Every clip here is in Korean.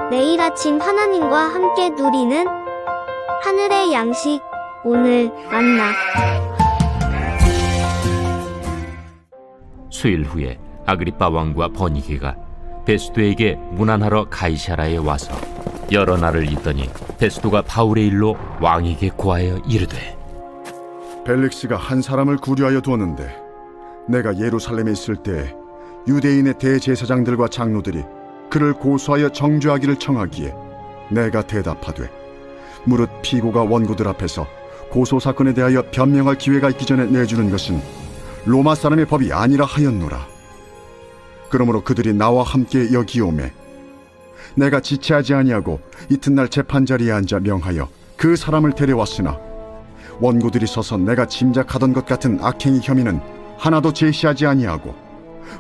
매일 아침 하나님과 함께 누리는 하늘의 양식, 오늘 만나. 수일 후에 아그리빠 왕과 버니게가 베스도에게 문안하러 가이사라에 와서 여러 날을 있더니 베스도가 바울의 일로 왕에게 고하여 이르되, 벨릭스가 한 사람을 구류하여 두었는데 내가 예루살렘에 있을 때 유대인의 대제사장들과 장로들이 그를 고소하여 정죄하기를 청하기에 내가 대답하되, 무릇 피고가 원고들 앞에서 고소사건에 대하여 변명할 기회가 있기 전에 내주는 것은 로마 사람의 법이 아니라 하였노라. 그러므로 그들이 나와 함께 여기 오매 내가 지체하지 아니하고 이튿날 재판자리에 앉아 명하여 그 사람을 데려왔으나 원고들이 서서 내가 짐작하던 것 같은 악행의 혐의는 하나도 제시하지 아니하고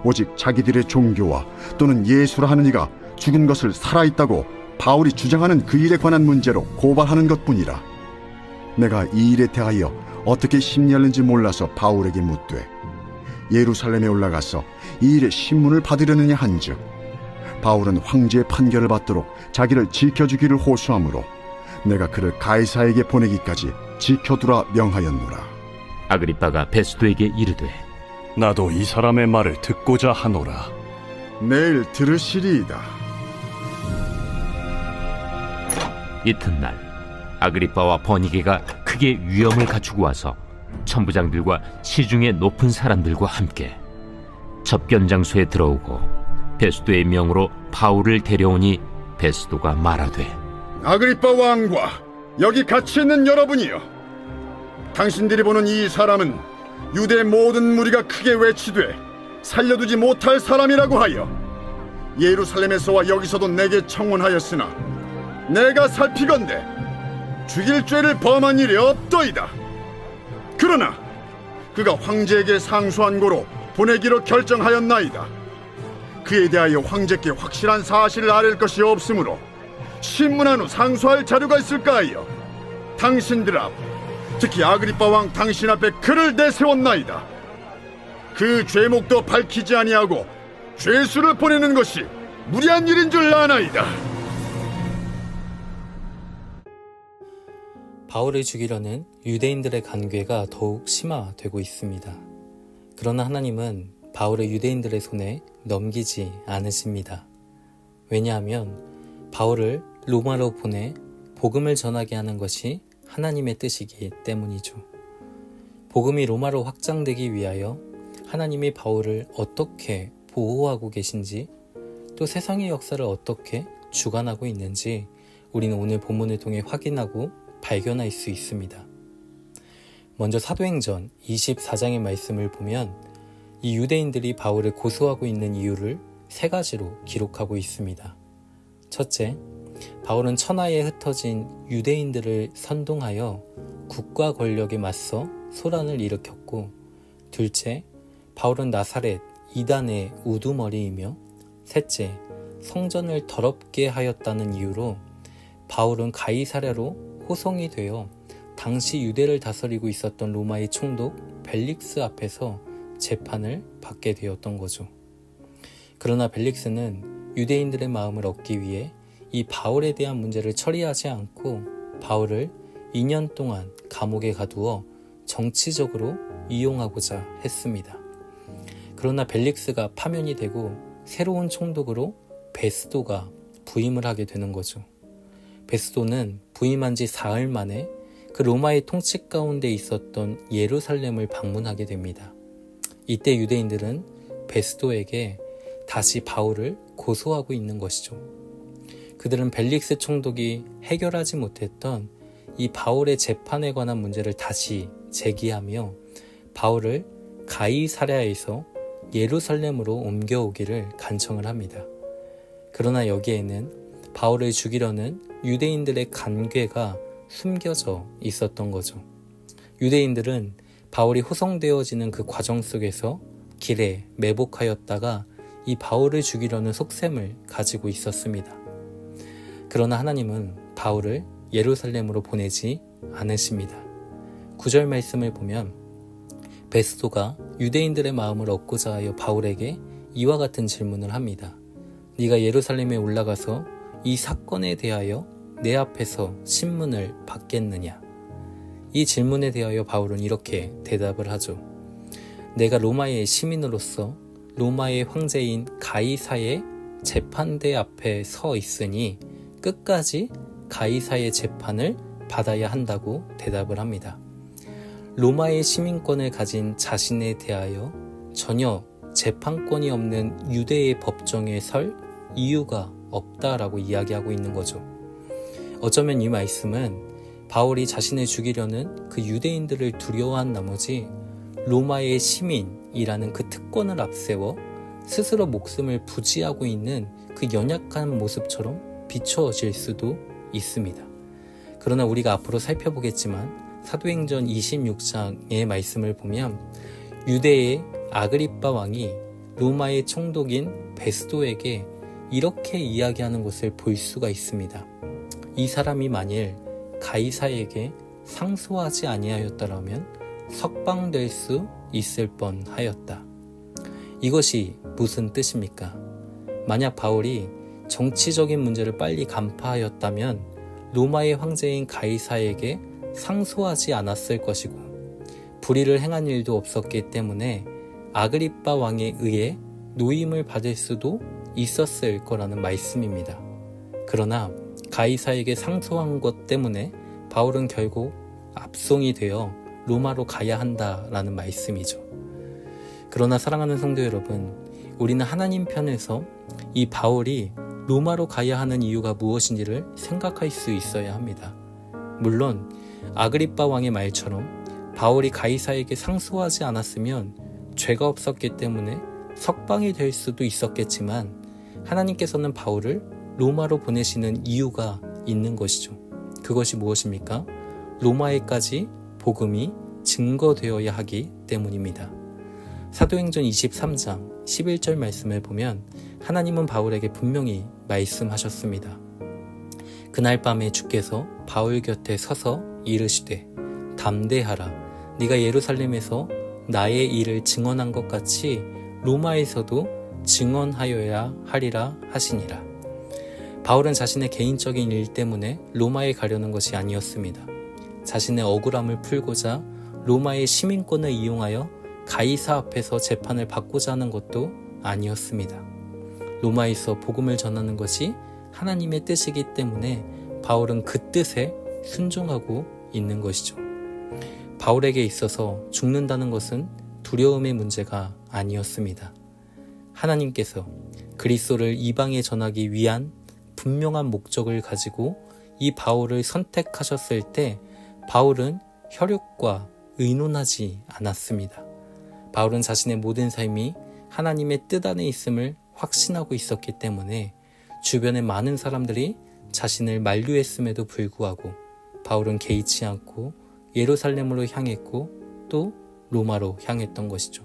오직 자기들의 종교와 또는 예수라 하는 이가 죽은 것을 살아있다고 바울이 주장하는 그 일에 관한 문제로 고발하는 것뿐이라. 내가 이 일에 대하여 어떻게 심리하는지 몰라서 바울에게 묻되, 예루살렘에 올라가서 이 일의 신문을 받으려느냐 한즉, 바울은 황제의 판결을 받도록 자기를 지켜주기를 호소하므로 내가 그를 가이사에게 보내기까지 지켜두라 명하였노라. 아그리빠가 베스도에게 이르되, 나도 이 사람의 말을 듣고자 하노라. 내일 들으시리이다. 이튿날 아그리빠와 버니게가 크게 위엄을 갖추고 와서 천부장들과 시중의 높은 사람들과 함께 접견 장소에 들어오고 베스도의 명으로 바울을 데려오니 베스도가 말하되, 아그리빠 왕과 여기 같이 있는 여러분이여, 당신들이 보는 이 사람은 유대 모든 무리가 크게 외치되 살려두지 못할 사람이라고 하여 예루살렘에서와 여기서도 내게 청혼하였으나 내가 살피건대 죽일 죄를 범한 일이 없더이다. 그러나 그가 황제에게 상소한 고로 보내기로 결정하였나이다. 그에 대하여 황제께 확실한 사실을 아랠 것이 없으므로 신문한 후 상소할 자료가 있을까 하여 당신들 앞, 특히 아그리빠 왕 당신 앞에 그를 내세웠나이다. 그 죄목도 밝히지 아니하고 죄수를 보내는 것이 무리한 일인 줄 아나이다. 바울을 죽이려는 유대인들의 간괴가 더욱 심화되고 있습니다. 그러나 하나님은 바울을 유대인들의 손에 넘기지 않으십니다. 왜냐하면 바울을 로마로 보내 복음을 전하게 하는 것이 하나님의 뜻이기 때문이죠. 복음이 로마로 확장되기 위하여 하나님이 바울을 어떻게 보호하고 계신지, 또 세상의 역사를 어떻게 주관하고 있는지 우리는 오늘 본문을 통해 확인하고 발견할 수 있습니다. 먼저 사도행전 24장의 말씀을 보면 이 유대인들이 바울을 고소하고 있는 이유를 세 가지로 기록하고 있습니다. 첫째, 바울은 천하에 흩어진 유대인들을 선동하여 국가 권력에 맞서 소란을 일으켰고, 둘째, 바울은 나사렛 이단의 우두머리이며, 셋째, 성전을 더럽게 하였다는 이유로 바울은 가이사랴로 호송이 되어 당시 유대를 다스리고 있었던 로마의 총독 벨릭스 앞에서 재판을 받게 되었던 거죠. 그러나 벨릭스는 유대인들의 마음을 얻기 위해 이 바울에 대한 문제를 처리하지 않고 바울을 2년 동안 감옥에 가두어 정치적으로 이용하고자 했습니다. 그러나 벨릭스가 파면이 되고 새로운 총독으로 베스도가 부임을 하게 되는 거죠. 베스도는 부임한 지 사흘 만에 그 로마의 통치 가운데 있었던 예루살렘을 방문하게 됩니다. 이때 유대인들은 베스도에게 다시 바울을 고소하고 있는 것이죠. 그들은 벨릭스 총독이 해결하지 못했던 이 바울의 재판에 관한 문제를 다시 제기하며 바울을 가이사랴에서 예루살렘으로 옮겨오기를 간청을 합니다. 그러나 여기에는 바울을 죽이려는 유대인들의 간괴가 숨겨져 있었던 거죠. 유대인들은 바울이 호송되어지는 그 과정 속에서 길에 매복하였다가 이 바울을 죽이려는 속셈을 가지고 있었습니다. 그러나 하나님은 바울을 예루살렘으로 보내지 않으십니다. 9절 말씀을 보면 베스도가 유대인들의 마음을 얻고자 하여 바울에게 이와 같은 질문을 합니다. 네가 예루살렘에 올라가서 이 사건에 대하여 내 앞에서 신문을 받겠느냐? 이 질문에 대하여 바울은 이렇게 대답을 하죠. 내가 로마의 시민으로서 로마의 황제인 가이사의 재판대 앞에 서 있으니 끝까지 가이사의 재판을 받아야 한다고 대답을 합니다. 로마의 시민권을 가진 자신에 대하여 전혀 재판권이 없는 유대의 법정에 설 이유가 없다라고 이야기하고 있는 거죠. 어쩌면 이 말씀은 바울이 자신을 죽이려는 그 유대인들을 두려워한 나머지 로마의 시민이라는 그 특권을 앞세워 스스로 목숨을 부지하고 있는 그 연약한 모습처럼 비춰질 수도 있습니다. 그러나 우리가 앞으로 살펴보겠지만 사도행전 26장의 말씀을 보면 유대의 아그리빠 왕이 로마의 총독인 베스도에게 이렇게 이야기하는 것을 볼 수가 있습니다. 이 사람이 만일 가이사에게 상소하지 아니하였더라면 석방될 수 있을 뻔하였다. 이것이 무슨 뜻입니까? 만약 바울이 정치적인 문제를 빨리 간파하였다면 로마의 황제인 가이사에게 상소하지 않았을 것이고 불의를 행한 일도 없었기 때문에 아그리빠 왕에 의해 노임을 받을 수도 있었을 거라는 말씀입니다. 그러나 가이사에게 상소한 것 때문에 바울은 결국 압송이 되어 로마로 가야 한다라는 말씀이죠. 그러나 사랑하는 성도 여러분, 우리는 하나님 편에서 이 바울이 로마로 가야 하는 이유가 무엇인지를 생각할 수 있어야 합니다. 물론 아그리빠 왕의 말처럼 바울이 가이사에게 상소하지 않았으면 죄가 없었기 때문에 석방이 될 수도 있었겠지만 하나님께서는 바울을 로마로 보내시는 이유가 있는 것이죠. 그것이 무엇입니까? 로마에까지 복음이 증거되어야 하기 때문입니다. 사도행전 23장 11절 말씀을 보면 하나님은 바울에게 분명히 말씀하셨습니다. 그날 밤에 주께서 바울 곁에 서서 이르시되 담대하라. 네가 예루살렘에서 나의 일을 증언한 것 같이 로마에서도 증언하여야 하리라 하시니라. 바울은 자신의 개인적인 일 때문에 로마에 가려는 것이 아니었습니다. 자신의 억울함을 풀고자 로마의 시민권을 이용하여 가이사 앞에서 재판을 받고자 하는 것도 아니었습니다. 로마에서 복음을 전하는 것이 하나님의 뜻이기 때문에 바울은 그 뜻에 순종하고 있는 것이죠. 바울에게 있어서 죽는다는 것은 두려움의 문제가 아니었습니다. 하나님께서 그리스도를 이방에 전하기 위한 분명한 목적을 가지고 이 바울을 선택하셨을 때 바울은 혈육과 의논하지 않았습니다. 바울은 자신의 모든 삶이 하나님의 뜻 안에 있음을 확신하고 있었기 때문에 주변의 많은 사람들이 자신을 만류했음에도 불구하고 바울은 개의치 않고 예루살렘으로 향했고 또 로마로 향했던 것이죠.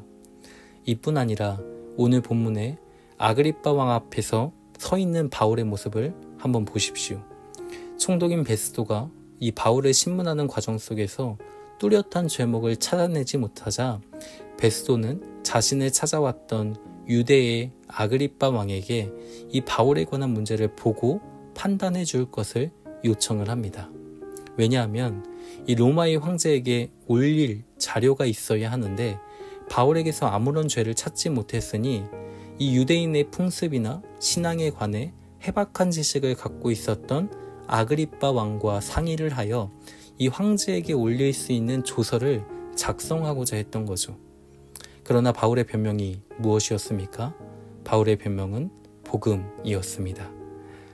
이뿐 아니라 오늘 본문에 아그리빠 왕 앞에서 서 있는 바울의 모습을 한번 보십시오. 총독인 베스도가 이 바울을 신문하는 과정 속에서 뚜렷한 죄목을 찾아내지 못하자 베스도는 자신을 찾아왔던 유대의 아그리빠 왕에게 이 바울에 관한 문제를 보고 판단해 줄 것을 요청을 합니다. 왜냐하면 이 로마의 황제에게 올릴 자료가 있어야 하는데 바울에게서 아무런 죄를 찾지 못했으니 이 유대인의 풍습이나 신앙에 관해 해박한 지식을 갖고 있었던 아그리빠 왕과 상의를 하여 이 황제에게 올릴 수 있는 조서를 작성하고자 했던 거죠. 그러나 바울의 변명이 무엇이었습니까? 바울의 변명은 복음이었습니다.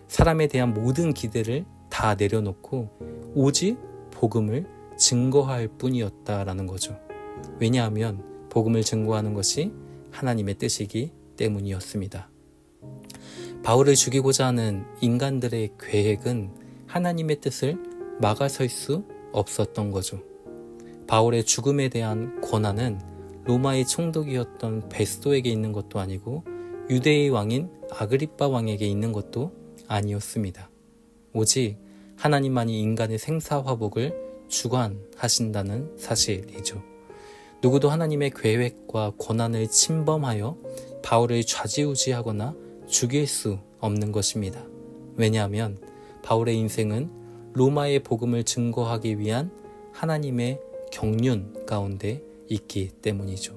사람에 대한 모든 기대를 다 내려놓고 오직 복음을 증거할 뿐이었다라는 거죠. 왜냐하면 복음을 증거하는 것이 하나님의 뜻이기 때문이었습니다. 바울을 죽이고자 하는 인간들의 계획은 하나님의 뜻을 막아설 수 없었던 거죠. 바울의 죽음에 대한 권한은 로마의 총독이었던 베스도에게 있는 것도 아니고 유대의 왕인 아그리빠 왕에게 있는 것도 아니었습니다. 오직 하나님만이 인간의 생사화복을 주관하신다는 사실이죠. 누구도 하나님의 계획과 권한을 침범하여 바울을 좌지우지하거나 죽일 수 없는 것입니다. 왜냐하면 바울의 인생은 로마의 복음을 증거하기 위한 하나님의 경륜 가운데 있기 때문이죠.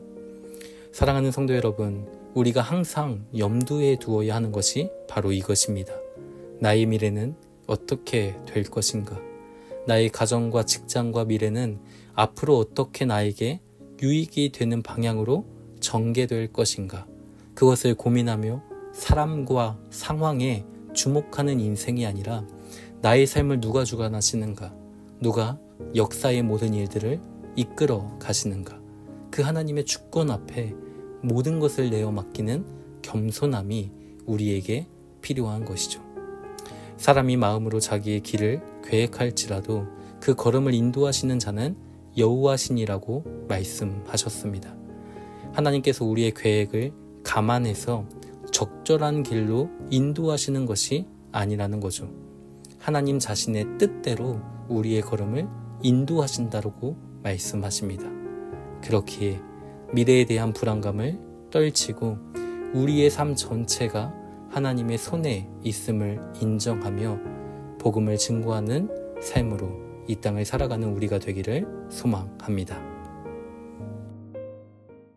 사랑하는 성도 여러분, 우리가 항상 염두에 두어야 하는 것이 바로 이것입니다. 나의 미래는 어떻게 될 것인가? 나의 가정과 직장과 미래는 앞으로 어떻게 나에게 유익이 되는 방향으로 전개될 것인가? 그것을 고민하며 사람과 상황에 주목하는 인생이 아니라 나의 삶을 누가 주관하시는가? 누가 역사의 모든 일들을 이끌어 가시는가? 그 하나님의 주권 앞에 모든 것을 내어 맡기는 겸손함이 우리에게 필요한 것이죠. 사람이 마음으로 자기의 길을 계획할지라도 그 걸음을 인도하시는 자는 여호와시니라고 말씀하셨습니다. 하나님께서 우리의 계획을 감안해서 적절한 길로 인도하시는 것이 아니라는 거죠. 하나님 자신의 뜻대로 우리의 걸음을 인도하신다고 말씀하십니다. 그렇기에 미래에 대한 불안감을 떨치고 우리의 삶 전체가 하나님의 손에 있음을 인정하며 복음을 증거하는 삶으로 이 땅을 살아가는 우리가 되기를 소망합니다.